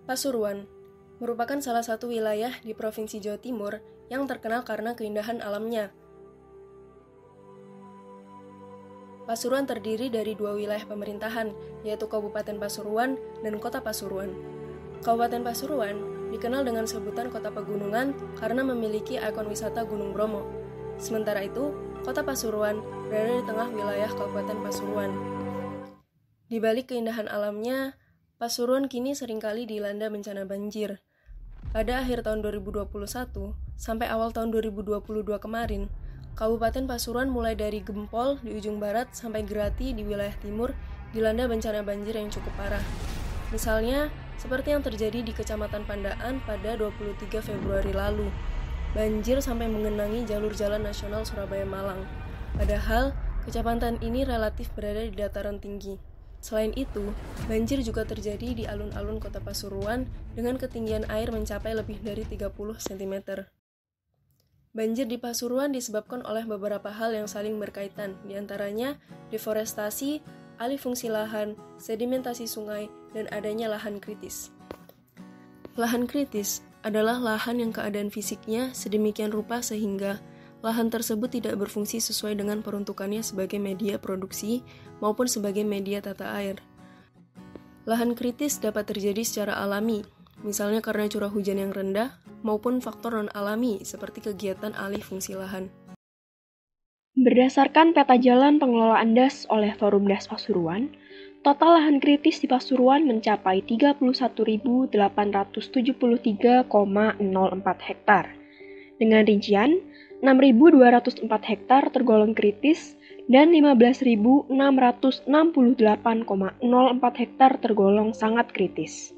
Pasuruan merupakan salah satu wilayah di Provinsi Jawa Timur yang terkenal karena keindahan alamnya. Pasuruan terdiri dari dua wilayah pemerintahan, yaitu Kabupaten Pasuruan dan Kota Pasuruan. Kabupaten Pasuruan dikenal dengan sebutan Kota Pegunungan karena memiliki ikon wisata Gunung Bromo. Sementara itu, Kota Pasuruan berada di tengah wilayah Kabupaten Pasuruan. Di balik keindahan alamnya, Pasuruan kini seringkali dilanda bencana banjir. Pada akhir tahun 2021 sampai awal tahun 2022 kemarin, Kabupaten Pasuruan mulai dari Gempol di ujung barat sampai Grati di wilayah timur dilanda bencana banjir yang cukup parah. Misalnya, seperti yang terjadi di Kecamatan Pandaan pada 23 Februari lalu. Banjir sampai mengenangi jalur jalan nasional Surabaya-Malang. Padahal, kecamatan ini relatif berada di dataran tinggi. Selain itu, banjir juga terjadi di alun-alun Kota Pasuruan dengan ketinggian air mencapai lebih dari 30 cm. Banjir di Pasuruan disebabkan oleh beberapa hal yang saling berkaitan, diantaranya deforestasi, alih fungsi lahan, sedimentasi sungai, dan adanya lahan kritis. Lahan kritis adalah lahan yang keadaan fisiknya sedemikian rupa sehingga lahan tersebut tidak berfungsi sesuai dengan peruntukannya sebagai media produksi maupun sebagai media tata air. Lahan kritis dapat terjadi secara alami, misalnya karena curah hujan yang rendah, maupun faktor non-alami seperti kegiatan alih fungsi lahan. Berdasarkan peta jalan pengelolaan DAS oleh Forum DAS Pasuruan, total lahan kritis di Pasuruan mencapai 31.873,04 hektar. Dengan rincian, 6.204 hektar tergolong kritis dan 15.668,04 hektar tergolong sangat kritis.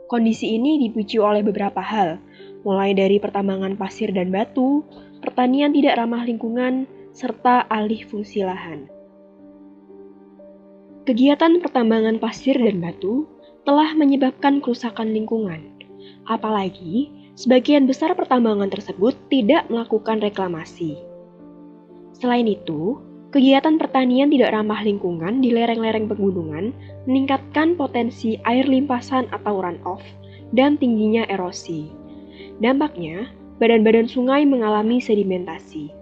Kondisi ini dipicu oleh beberapa hal, mulai dari pertambangan pasir dan batu, pertanian tidak ramah lingkungan, serta alih fungsi lahan. Kegiatan pertambangan pasir dan batu telah menyebabkan kerusakan lingkungan, apalagi sebagian besar pertambangan tersebut tidak melakukan reklamasi. Selain itu, kegiatan pertanian tidak ramah lingkungan di lereng-lereng pegunungan meningkatkan potensi air limpasan atau runoff dan tingginya erosi. Dampaknya, badan-badan sungai mengalami sedimentasi.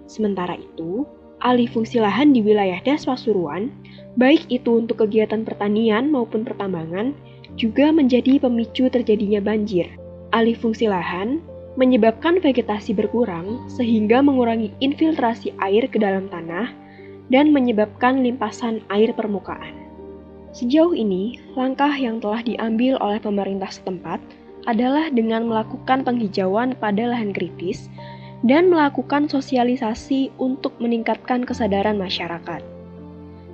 Sementara itu, alih fungsi lahan di wilayah DAS Pasuruan, baik itu untuk kegiatan pertanian maupun pertambangan, juga menjadi pemicu terjadinya banjir. Alih fungsi lahan menyebabkan vegetasi berkurang sehingga mengurangi infiltrasi air ke dalam tanah dan menyebabkan limpasan air permukaan. Sejauh ini, langkah yang telah diambil oleh pemerintah setempat adalah dengan melakukan penghijauan pada lahan kritis dan melakukan sosialisasi untuk meningkatkan kesadaran masyarakat.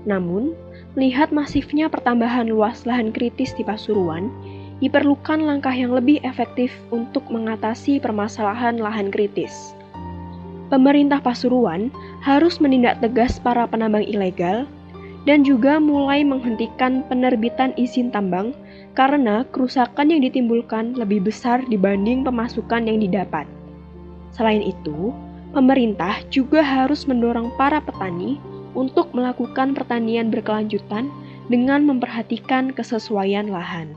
Namun, melihat masifnya pertambahan luas lahan kritis di Pasuruan, diperlukan langkah yang lebih efektif untuk mengatasi permasalahan lahan kritis. Pemerintah Pasuruan harus menindak tegas para penambang ilegal dan juga mulai menghentikan penerbitan izin tambang karena kerusakan yang ditimbulkan lebih besar dibanding pemasukan yang didapat. Selain itu, pemerintah juga harus mendorong para petani untuk melakukan pertanian berkelanjutan dengan memperhatikan kesesuaian lahan.